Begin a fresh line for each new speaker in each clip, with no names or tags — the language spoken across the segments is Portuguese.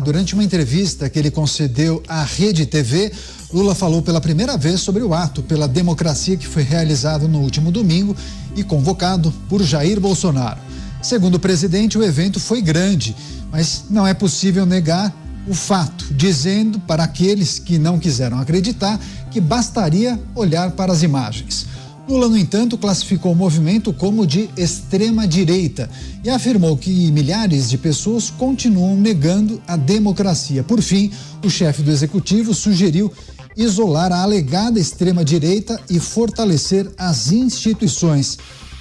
Durante uma entrevista que ele concedeu à Rede TV, Lula falou pela primeira vez sobre o ato pela democracia que foi realizado no último domingo e convocado por Jair Bolsonaro. Segundo o presidente, o evento foi grande, mas não é possível negar o fato, dizendo para aqueles que não quiseram acreditar que bastaria olhar para as imagens. Lula, no entanto, classificou o movimento como de extrema-direita e afirmou que milhares de pessoas continuam negando a democracia. Por fim, o chefe do executivo sugeriu isolar a alegada extrema-direita e fortalecer as instituições.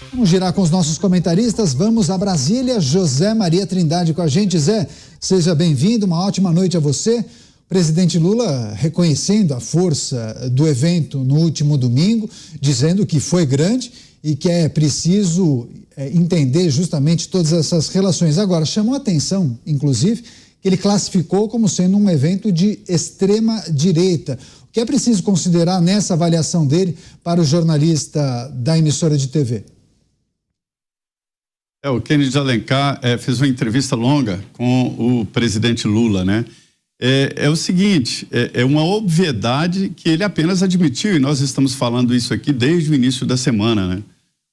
Vamos girar com os nossos comentaristas. Vamos a Brasília. José Maria Trindade com a gente. Zé, seja bem-vindo. Uma ótima noite a você. O presidente Lula reconhecendo a força do evento no último domingo, dizendo que foi grande e que é preciso entender justamente todas essas relações. Agora, chamou a atenção, inclusive, que ele classificou como sendo um evento de extrema-direita. O que é preciso considerar nessa avaliação dele para o jornalista da emissora de TV?
O Kennedy Alencar fez uma entrevista longa com o presidente Lula, né? É o seguinte, é uma obviedade que ele apenas admitiu e nós estamos falando isso aqui desde o início da semana, né?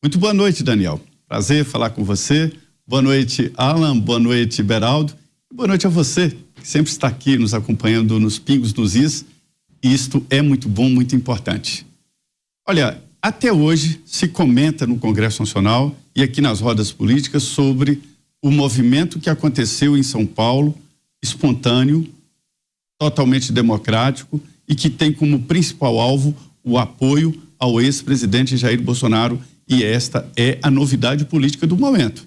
Muito boa noite, Daniel. Prazer falar com você. Boa noite, Alan. Boa noite, Beraldo. Boa noite a você, que sempre está aqui nos acompanhando nos pingos dos is. E isto é muito bom, muito importante. Olha, até hoje se comenta no Congresso Nacional e aqui nas rodas políticas sobre o movimento que aconteceu em São Paulo, espontâneo, totalmente democrático e que tem como principal alvo o apoio ao ex-presidente Jair Bolsonaro, e esta é a novidade política do momento.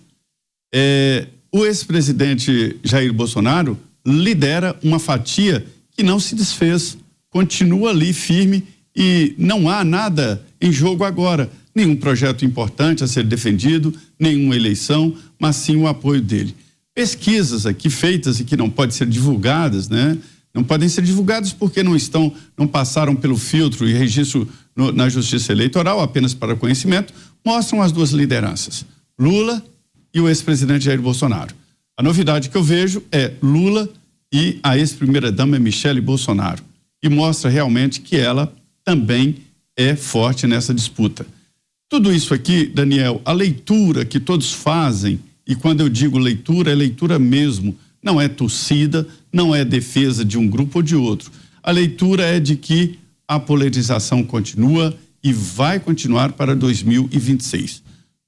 O ex-presidente Jair Bolsonaro lidera uma fatia que não se desfez, continua ali firme e não há nada em jogo agora, nenhum projeto importante a ser defendido, nenhuma eleição, mas sim o apoio dele. Pesquisas aqui feitas e que não podem ser divulgadas, né? Não podem ser divulgados porque não passaram pelo filtro e registro na Justiça Eleitoral, apenas para conhecimento, mostram as duas lideranças, Lula e o ex-presidente Jair Bolsonaro. A novidade que eu vejo é Lula e a ex-primeira-dama Michele Bolsonaro, e mostra realmente que ela também é forte nessa disputa. Tudo isso aqui, Daniel, a leitura que todos fazem, e quando eu digo leitura, é leitura mesmo, não é torcida, não é defesa de um grupo ou de outro. A leitura é de que a polarização continua e vai continuar para 2026.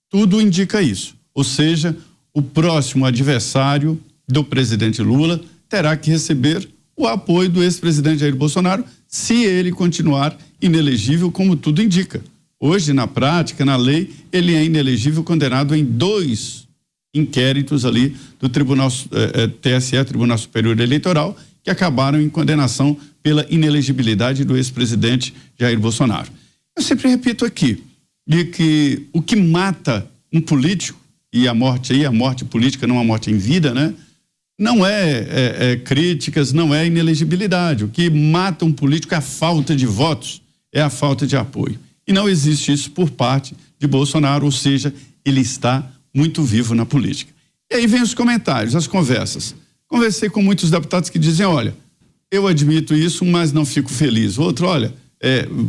Tudo indica isso. Ou seja, o próximo adversário do presidente Lula terá que receber o apoio do ex-presidente Jair Bolsonaro se ele continuar inelegível, como tudo indica. Hoje, na prática, na lei, ele é inelegível, condenado em 2 inquéritos ali do Tribunal TSE, Tribunal Superior Eleitoral, que acabaram em condenação pela inelegibilidade do ex-presidente Jair Bolsonaro. Eu sempre repito aqui, de que o que mata um político, e a morte política, não a morte em vida, né? Não é críticas, não é inelegibilidade. O que mata um político é a falta de votos, é a falta de apoio. E não existe isso por parte de Bolsonaro, ou seja, ele está muito vivo na política. E aí vem os comentários, as conversas. Conversei com muitos deputados que dizem, olha, eu admito isso, mas não fico feliz. Outro, olha,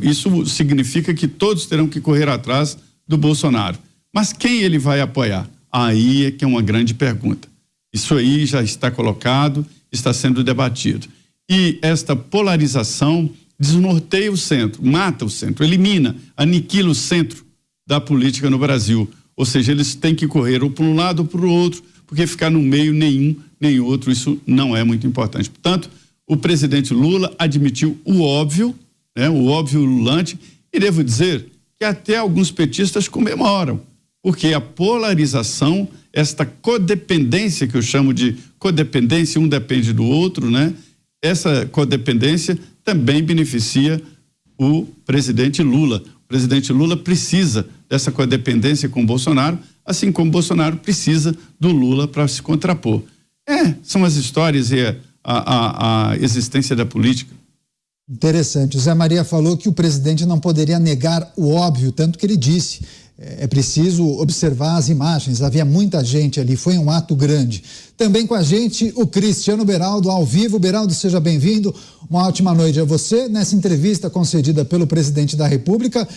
isso significa que todos terão que correr atrás do Bolsonaro. Mas quem ele vai apoiar? Aí é que é uma grande pergunta. Isso aí já está colocado, está sendo debatido. E esta polarização desnorteia o centro, mata o centro, elimina, aniquila o centro da política no Brasil. Ou seja, eles têm que correr ou para um lado ou para o outro, porque ficar no meio nenhum nem outro, isso não é muito importante. Portanto, o presidente Lula admitiu o óbvio, né, o óbvio lulante, e devo dizer que até alguns petistas comemoram, porque a polarização, esta codependência, que eu chamo de codependência, um depende do outro, né? Essa codependência também beneficia o presidente Lula. O presidente Lula precisa dessa codependência com o Bolsonaro, assim como Bolsonaro precisa do Lula para se contrapor. São as histórias e a existência da política.
Interessante. O Zé Maria falou que o presidente não poderia negar o óbvio, tanto que ele disse É preciso observar as imagens, havia muita gente ali, foi um ato grande. Também com a gente o Cristiano Beraldo, ao vivo. Beraldo, seja bem-vindo, uma ótima noite a você. Nessa entrevista concedida pelo presidente da República,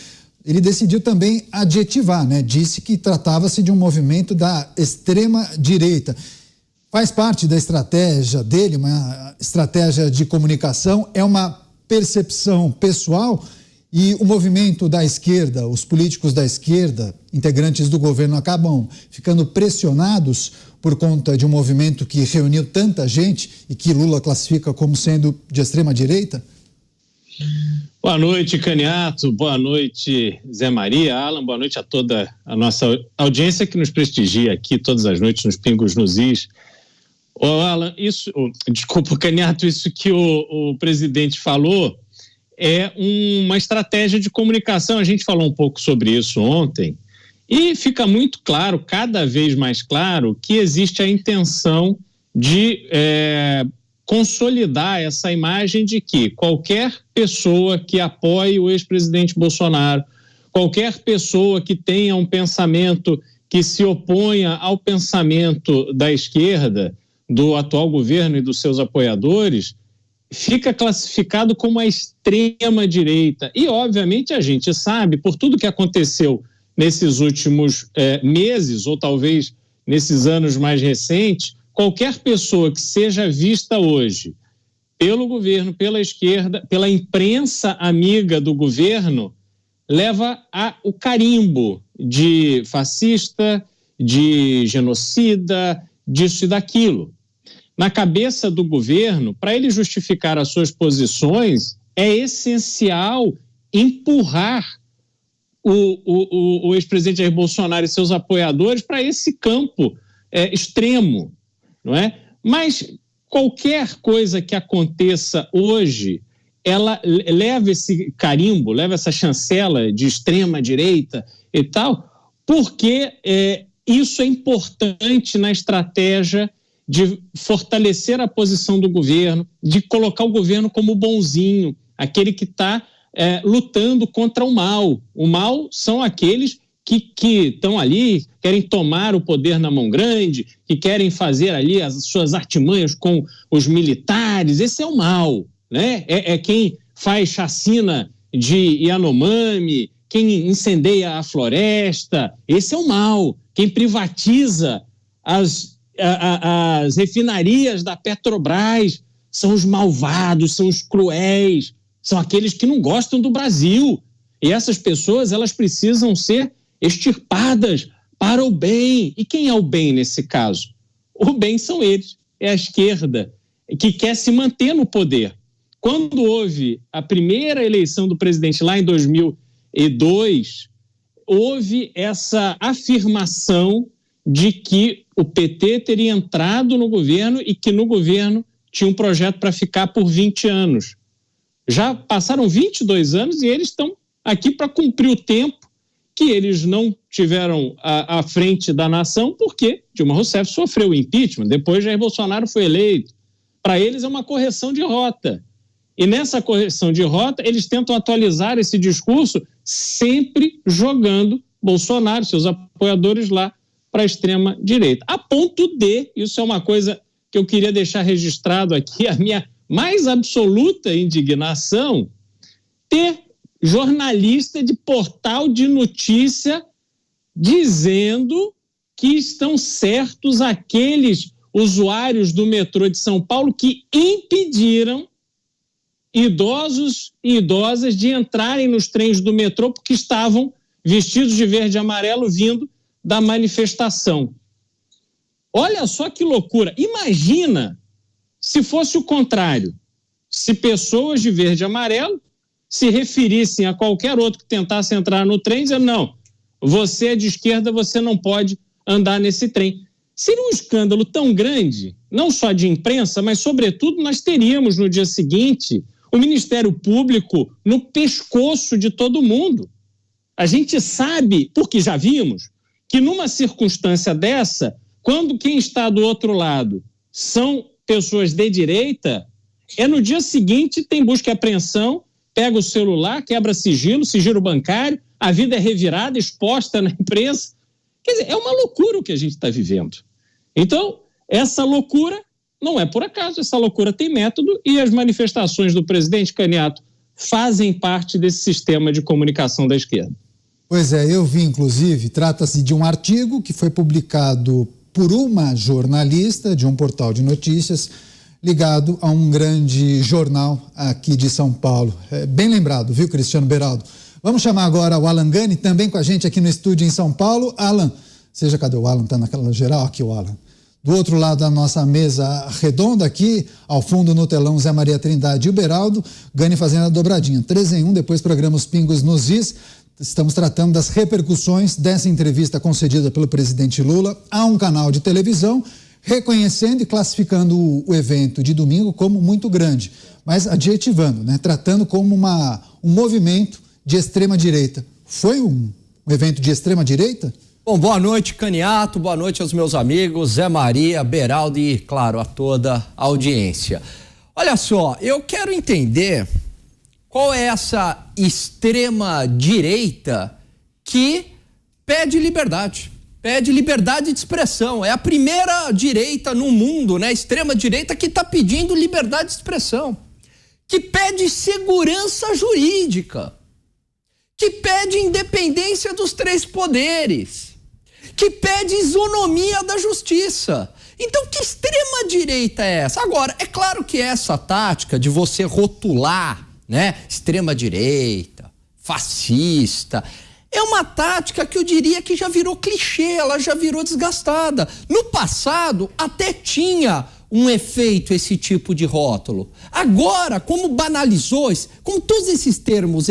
ele decidiu também adjetivar, né? Disse que tratava-se de um movimento da extrema-direita. Faz parte da estratégia dele, uma estratégia de comunicação, é uma percepção pessoal. E o movimento da esquerda, os políticos da esquerda, integrantes do governo, acabam ficando pressionados por conta de um movimento que reuniu tanta gente e que Lula classifica como sendo de extrema-direita?
Boa noite, Caniato. Boa noite, Zé Maria, Alan. Boa noite a toda a nossa audiência que nos prestigia aqui todas as noites nos Pingos nos Is. Alan, desculpa, Caniato, isso que o presidente falou é uma estratégia de comunicação. A gente falou um pouco sobre isso ontem e fica muito claro, cada vez mais claro, que existe a intenção de consolidar essa imagem de que qualquer pessoa que apoie o ex-presidente Bolsonaro, qualquer pessoa que tenha um pensamento que se oponha ao pensamento da esquerda, do atual governo e dos seus apoiadores, fica classificado como a extrema-direita. E, obviamente, a gente sabe, por tudo que aconteceu nesses últimos meses, ou talvez nesses anos mais recentes, qualquer pessoa que seja vista hoje pelo governo, pela esquerda, pela imprensa amiga do governo, leva o carimbo de fascista, de genocida, disso e daquilo. Na cabeça do governo, para ele justificar as suas posições, é essencial empurrar o ex-presidente Jair Bolsonaro e seus apoiadores para esse campo extremo, não é? Mas qualquer coisa que aconteça hoje, ela leva esse carimbo, leva essa chancela de extrema-direita e tal, porque isso é importante na estratégia de fortalecer a posição do governo, de colocar o governo como bonzinho, aquele que está lutando contra o mal. O mal são aqueles que estão ali, querem tomar o poder na mão grande, que querem fazer ali as suas artimanhas com os militares. Esse é o mal, né? É quem faz chacina de Yanomami, quem incendeia a floresta. Esse é o mal. Quem privatiza as refinarias da Petrobras são os malvados, são os cruéis, são aqueles que não gostam do Brasil. E essas pessoas, elas precisam ser extirpadas para o bem. E quem é o bem nesse caso? O bem são eles, é a esquerda, que quer se manter no poder. Quando houve a primeira eleição do presidente lá em 2002, houve essa afirmação de que o PT teria entrado no governo e que no governo tinha um projeto para ficar por 20 anos. Já passaram 22 anos e eles estão aqui para cumprir o tempo que eles não tiveram à frente da nação, porque Dilma Rousseff sofreu o impeachment, depois Jair Bolsonaro foi eleito. Para eles é uma correção de rota. E nessa correção de rota, eles tentam atualizar esse discurso sempre jogando Bolsonaro, seus apoiadores lá, para a extrema-direita. A ponto de, isso é uma coisa que eu queria deixar registrado aqui, a minha mais absoluta indignação, ter jornalista de portal de notícia dizendo que estão certos aqueles usuários do metrô de São Paulo que impediram idosos e idosas de entrarem nos trens do metrô porque estavam vestidos de verde e amarelo vindo da manifestação. Olha só que loucura. Imagina se fosse o contrário. Se pessoas de verde e amarelo se referissem a qualquer outro que tentasse entrar no trem, dizendo, não, você é de esquerda, você não pode andar nesse trem. Seria um escândalo tão grande, não só de imprensa, mas, sobretudo, nós teríamos no dia seguinte o Ministério Público no pescoço de todo mundo. A gente sabe, porque já vimos, que numa circunstância dessa, quando quem está do outro lado são pessoas de direita, no dia seguinte tem busca e apreensão, pega o celular, quebra sigilo bancário, a vida é revirada, exposta na imprensa. Quer dizer, é uma loucura o que a gente está vivendo. Então, essa loucura não é por acaso, essa loucura tem método e as manifestações do presidente Caniato fazem parte desse sistema de comunicação da esquerda.
Pois é, eu vi, inclusive, trata-se de um artigo que foi publicado por uma jornalista de um portal de notícias ligado a um grande jornal aqui de São Paulo. Bem lembrado, viu, Cristiano Beraldo? Vamos chamar agora o Alan Gani, também com a gente aqui no estúdio em São Paulo. Alan, cadê o Alan? Tá naquela geral? Aqui o Alan. Do outro lado da nossa mesa redonda aqui, ao fundo no telão, Zé Maria Trindade e o Beraldo, Gani fazendo a dobradinha. 3 em 1, depois programa Os Pingos nos Is. Estamos tratando das repercussões dessa entrevista concedida pelo presidente Lula a um canal de televisão, reconhecendo e classificando o evento de domingo como muito grande, mas adjetivando, né? Tratando como um movimento de extrema-direita. Foi um evento de extrema-direita?
Bom, boa noite, Caniato, boa noite aos meus amigos, Zé Maria, Beraldo e, claro, a toda a audiência. Olha só, eu quero entender qual é essa extrema-direita que pede liberdade de expressão. É a primeira direita no mundo, né? Extrema-direita que está pedindo liberdade de expressão, que pede segurança jurídica, que pede independência dos 3 poderes, que pede isonomia da justiça. Então, que extrema-direita é essa? Agora, é claro que essa tática de você rotular, né, extrema-direita, fascista, é uma tática que eu diria que já virou clichê, ela já virou desgastada. No passado, até tinha um efeito esse tipo de rótulo. Agora, como banalizou, como todos esses termos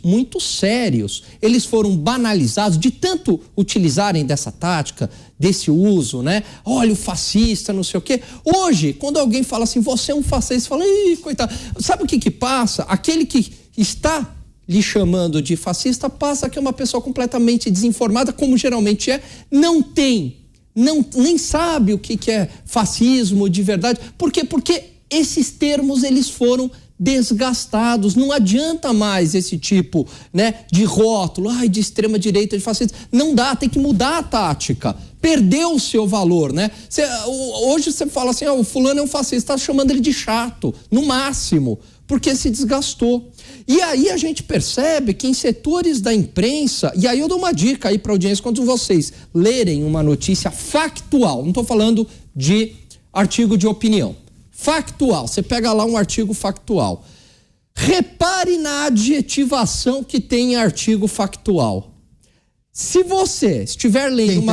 muito sérios, eles foram banalizados de tanto utilizarem dessa tática, desse uso, né? Olha, o fascista, não sei o quê. Hoje, quando alguém fala assim, você é um fascista, você fala, ih, coitado. Sabe o que passa? Aquele que está lhe chamando de fascista passa que é uma pessoa completamente desinformada, como geralmente é, nem sabe o que é fascismo de verdade. Por quê? Porque esses termos eles foram desgastados. Não adianta mais esse tipo, né, de rótulo, de extrema direita, de fascista. Não dá, tem que mudar a tática. Perdeu o seu valor, né? Hoje você fala assim, o fulano é um fascista, está chamando ele de chato, no máximo, porque se desgastou. E aí a gente percebe que em setores da imprensa, e aí eu dou uma dica aí para a audiência, quando vocês lerem uma notícia factual, não estou falando de artigo de opinião, factual, você pega lá um artigo factual, repare na adjetivação que tem em artigo factual. Se você estiver lendo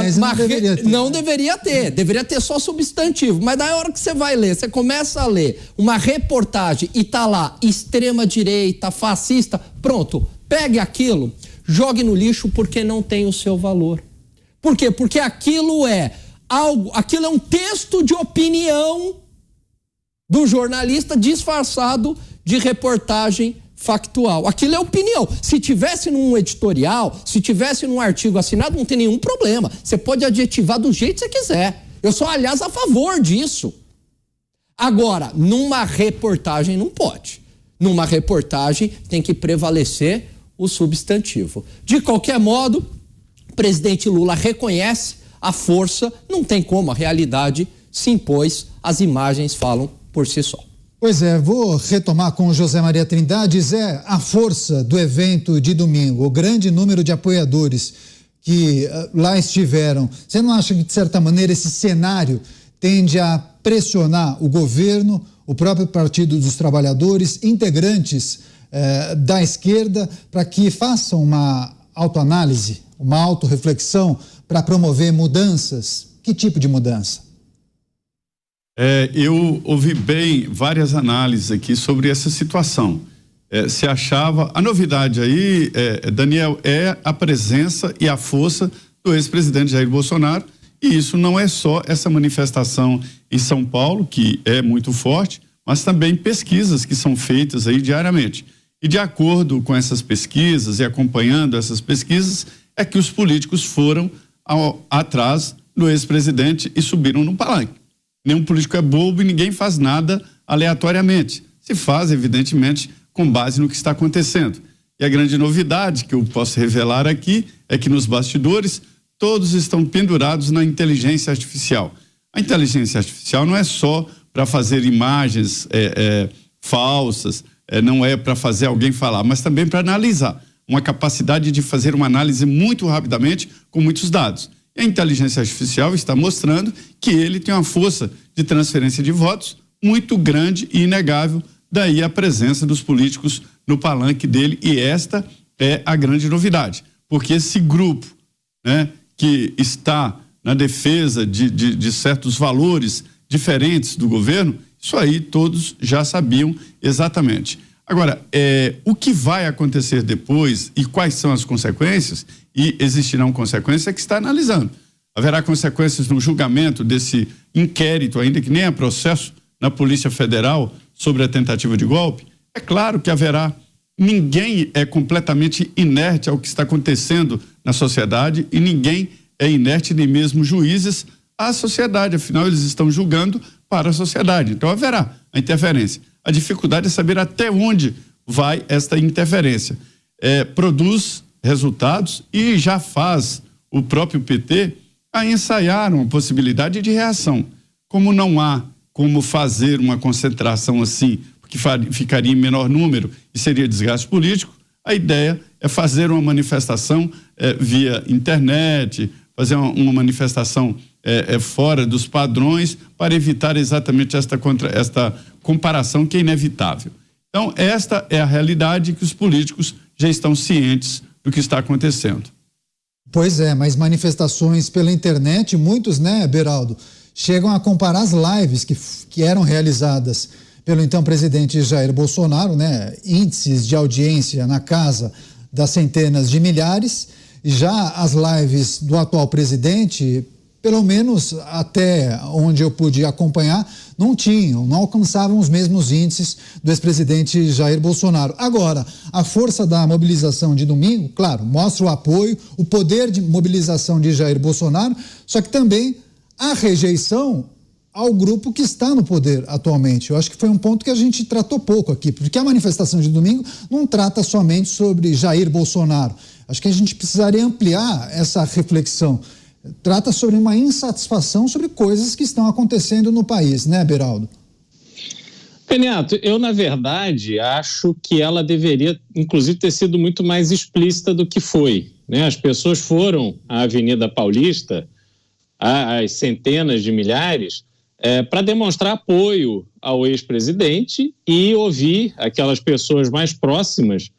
não deveria ter, deveria ter só substantivo, mas na hora que você vai ler, você começa a ler uma reportagem e tá lá extrema direita, fascista, pronto, pegue aquilo, jogue no lixo porque não tem o seu valor. Por quê? Porque aquilo é um texto de opinião do jornalista disfarçado de reportagem factual. Aquilo é opinião. Se tivesse num editorial, se tivesse num artigo assinado, não tem nenhum problema. Você pode adjetivar do jeito que você quiser. Eu sou, aliás, a favor disso. Agora, numa reportagem não pode. Numa reportagem tem que prevalecer o substantivo. De qualquer modo, o presidente Lula reconhece a força, não tem como, a realidade se impôs, as imagens falam por si só.
Pois é, vou retomar com o José Maria Trindade. Zé, a força do evento de domingo, o grande número de apoiadores que lá estiveram, você não acha que, de certa maneira, esse cenário tende a pressionar o governo, o próprio Partido dos Trabalhadores, integrantes da esquerda, para que façam uma autoanálise, uma autorreflexão para promover mudanças? Que tipo de mudança?
Eu ouvi bem várias análises aqui sobre essa situação. Se achava... A novidade aí, Daniel, é a presença e a força do ex-presidente Jair Bolsonaro, e isso não é só essa manifestação em São Paulo, que é muito forte, mas também pesquisas que são feitas aí diariamente. E de acordo com essas pesquisas e acompanhando essas pesquisas, é que os políticos foram atrás do ex-presidente e subiram no palanque. Nenhum político é bobo e ninguém faz nada aleatoriamente. Se faz, evidentemente, com base no que está acontecendo. E a grande novidade que eu posso revelar aqui é que nos bastidores todos estão pendurados na inteligência artificial. A inteligência artificial não é só para fazer imagens falsas, não é para fazer alguém falar, mas também para analisar. Uma capacidade de fazer uma análise muito rapidamente com muitos dados. E a inteligência artificial está mostrando que ele tem uma força de transferência de votos muito grande e inegável, daí a presença dos políticos no palanque dele, e esta é a grande novidade, porque esse grupo, né, que está na defesa de certos valores diferentes do governo, isso aí todos já sabiam exatamente. Agora, o que vai acontecer depois e quais são as consequências, e existirão consequências, é que está analisando. Haverá consequências no julgamento desse inquérito, ainda que nem é processo, na Polícia Federal sobre a tentativa de golpe? É claro que haverá. Ninguém é completamente inerte ao que está acontecendo na sociedade e ninguém é inerte, nem mesmo juízes, à sociedade. Afinal, eles estão julgando para a sociedade. Então, haverá a interferência. A dificuldade é saber até onde vai esta interferência. Produz resultados e já faz o próprio PT a ensaiar uma possibilidade de reação. Como não há como fazer uma concentração assim, porque ficaria em menor número e seria desgaste político, a ideia é fazer uma manifestação via internet, fazer uma manifestação fora dos padrões para evitar exatamente esta comparação que é inevitável. Então, esta é a realidade que os políticos já estão cientes do que está acontecendo.
Pois é, mas manifestações pela internet, muitos, né, Beraldo, chegam a comparar as lives que eram realizadas pelo então presidente Jair Bolsonaro, né, índices de audiência na casa das centenas de milhares, e já as lives do atual presidente, pelo menos até onde eu pude acompanhar, não alcançavam os mesmos índices do ex-presidente Jair Bolsonaro. Agora, a força da mobilização de domingo, claro, mostra o apoio, o poder de mobilização de Jair Bolsonaro, só que também a rejeição ao grupo que está no poder atualmente. Eu acho que foi um ponto que a gente tratou pouco aqui, porque a manifestação de domingo não trata somente sobre Jair Bolsonaro. Acho que a gente precisaria ampliar essa reflexão. Trata sobre uma insatisfação sobre coisas que estão acontecendo no país, né, Beraldo?
Peneato, eu, na verdade, acho que ela deveria, inclusive, ter sido muito mais explícita do que foi, né? As pessoas foram à Avenida Paulista, às centenas de milhares, para demonstrar apoio ao ex-presidente e ouvir aquelas pessoas mais próximas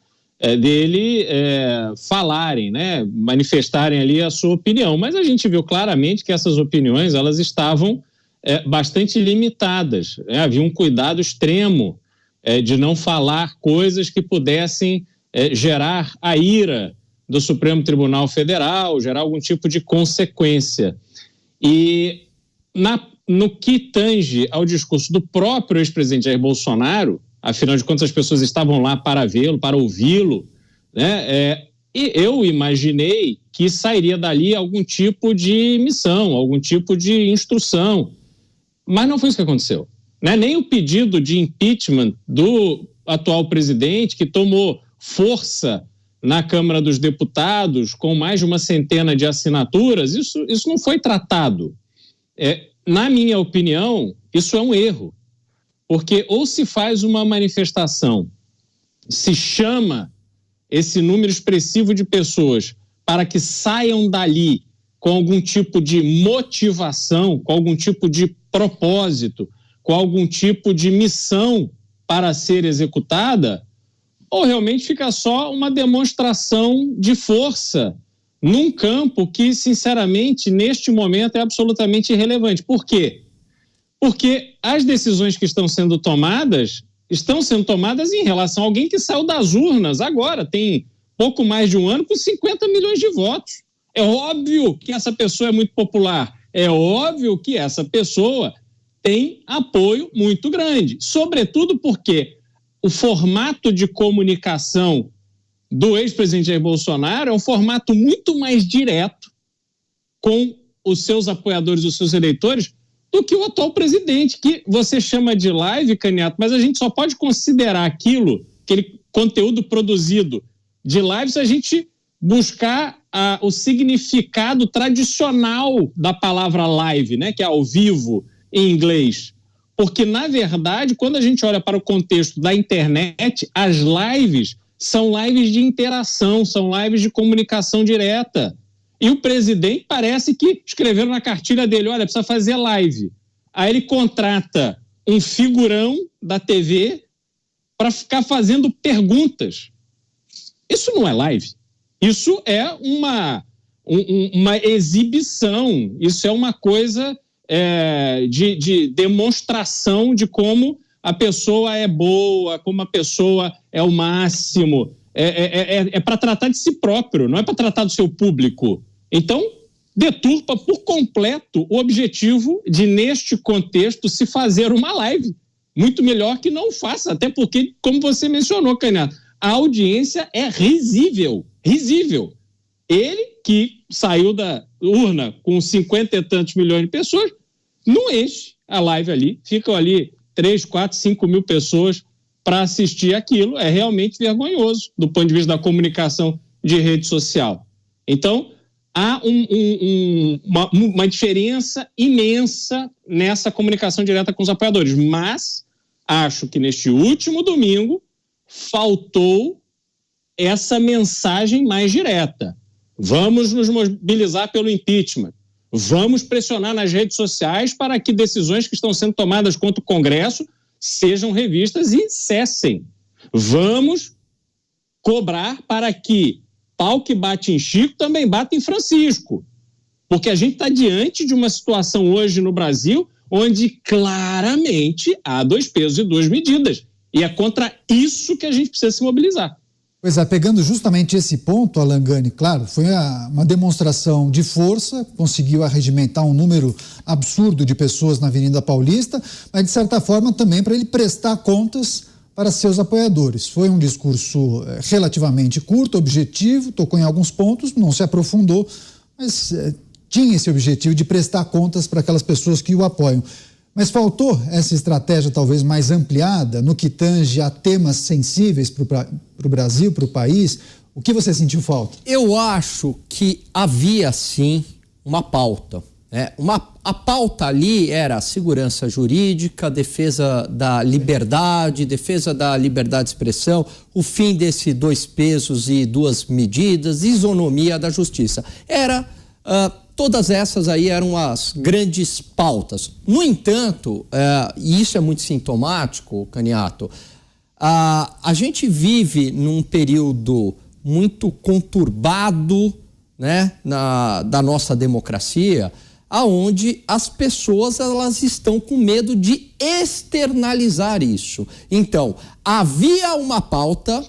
dele falarem, né, manifestarem ali a sua opinião. Mas a gente viu claramente que essas opiniões elas estavam bastante limitadas, né? Havia um cuidado extremo de não falar coisas que pudessem gerar a ira do Supremo Tribunal Federal, gerar algum tipo de consequência. E no que tange ao discurso do próprio ex-presidente Jair Bolsonaro, afinal de contas as pessoas estavam lá para vê-lo, para ouvi-lo, né? E eu imaginei que sairia dali algum tipo de missão, algum tipo de instrução, mas não foi isso que aconteceu, né? Nem o pedido de impeachment do atual presidente, que tomou força na Câmara dos Deputados com mais de uma centena de assinaturas, isso não foi tratado. Na minha opinião, isso é um erro. Porque ou se faz uma manifestação, se chama esse número expressivo de pessoas para que saiam dali com algum tipo de motivação, com algum tipo de propósito, com algum tipo de missão para ser executada, ou realmente fica só uma demonstração de força num campo que, sinceramente, neste momento é absolutamente irrelevante. Por quê? Porque as decisões que estão sendo tomadas em relação a alguém que saiu das urnas agora, tem pouco mais de um ano, com 50 milhões de votos. É óbvio que essa pessoa é muito popular, é óbvio que essa pessoa tem apoio muito grande, sobretudo porque o formato de comunicação do ex-presidente Jair Bolsonaro é um formato muito mais direto com os seus apoiadores, os seus eleitores, do que o atual presidente, que você chama de live, Caniato, mas a gente só pode considerar aquilo aquele conteúdo produzido de live se a gente buscar o significado tradicional da palavra live, né, que é ao vivo em inglês. Porque, na verdade, quando a gente olha para o contexto da internet, as lives são lives de interação, são lives de comunicação direta. E o presidente parece que escreveram na cartilha dele, olha, precisa fazer live. Aí ele contrata um figurão da TV para ficar fazendo perguntas. Isso não é live. Isso é uma exibição, isso é uma coisa de demonstração de como a pessoa é boa, como a pessoa é o máximo. É para tratar de si próprio, não é para tratar do seu público. Então, deturpa por completo o objetivo de, neste contexto, se fazer uma live. Muito melhor que não faça, até porque, como você mencionou, Canhato, a audiência é risível. Ele, que saiu da urna com 50 e tantos milhões de pessoas, não enche a live ali. Ficam ali 3, 4, 5 mil pessoas para assistir aquilo. É realmente vergonhoso do ponto de vista da comunicação de rede social. Então, há uma diferença imensa nessa comunicação direta com os apoiadores. Mas acho que neste último domingo faltou essa mensagem mais direta. Vamos nos mobilizar pelo impeachment. Vamos pressionar nas redes sociais para que decisões que estão sendo tomadas contra o Congresso sejam revistas e cessem. Vamos cobrar para que pau que bate em Chico também bate em Francisco. Porque a gente está diante de uma situação hoje no Brasil onde claramente há 2 pesos e 2 medidas. E é contra isso que a gente precisa se mobilizar.
Pois é, pegando justamente esse ponto, Alan Gani, claro, foi uma demonstração de força, conseguiu arregimentar um número absurdo de pessoas na Avenida Paulista, mas de certa forma também para ele prestar contas para seus apoiadores. Foi um discurso relativamente curto, objetivo, tocou em alguns pontos, não se aprofundou, mas tinha esse objetivo de prestar contas para aquelas pessoas que o apoiam. Mas faltou essa estratégia talvez mais ampliada no que tange a temas sensíveis para o Brasil, para o país? O que você sentiu falta?
Eu acho que havia sim uma pauta. A pauta ali era segurança jurídica, defesa da liberdade de expressão, o fim desse 2 pesos e 2 medidas, isonomia da justiça. Todas essas aí eram as grandes pautas. No entanto, e isso é muito sintomático, Canhato, a gente vive num período muito conturbado, né, da nossa democracia, aonde as pessoas elas estão com medo de externalizar isso. Então, havia uma pauta,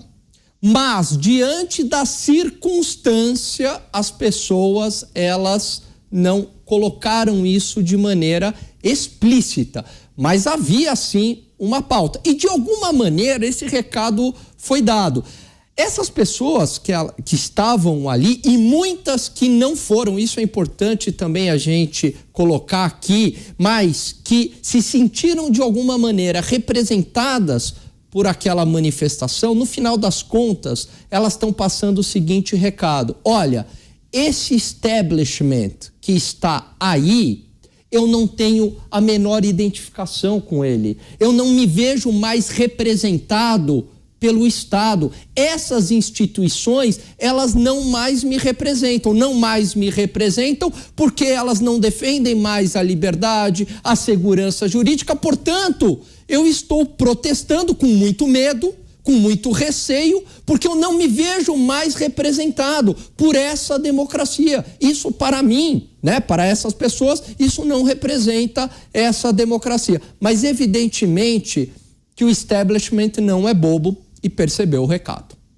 mas diante da circunstância, as pessoas elas não colocaram isso de maneira explícita, mas havia sim uma pauta. E de alguma maneira esse recado foi dado. Essas pessoas que estavam ali e muitas que não foram, isso é importante também a gente colocar aqui, mas que se sentiram de alguma maneira representadas por aquela manifestação, no final das contas, elas estão passando o seguinte recado: olha, esse establishment que está aí, eu não tenho a menor identificação com ele, eu não me vejo mais representado pelo Estado. Essas instituições, elas não mais me representam porque elas não defendem mais a liberdade, a segurança jurídica. Portanto, eu estou protestando com muito medo, com muito receio, porque eu não me vejo mais representado por essa democracia. Isso para mim, né, para essas pessoas, isso não representa essa democracia. Mas evidentemente que o establishment não é bobo e percebeu o recado.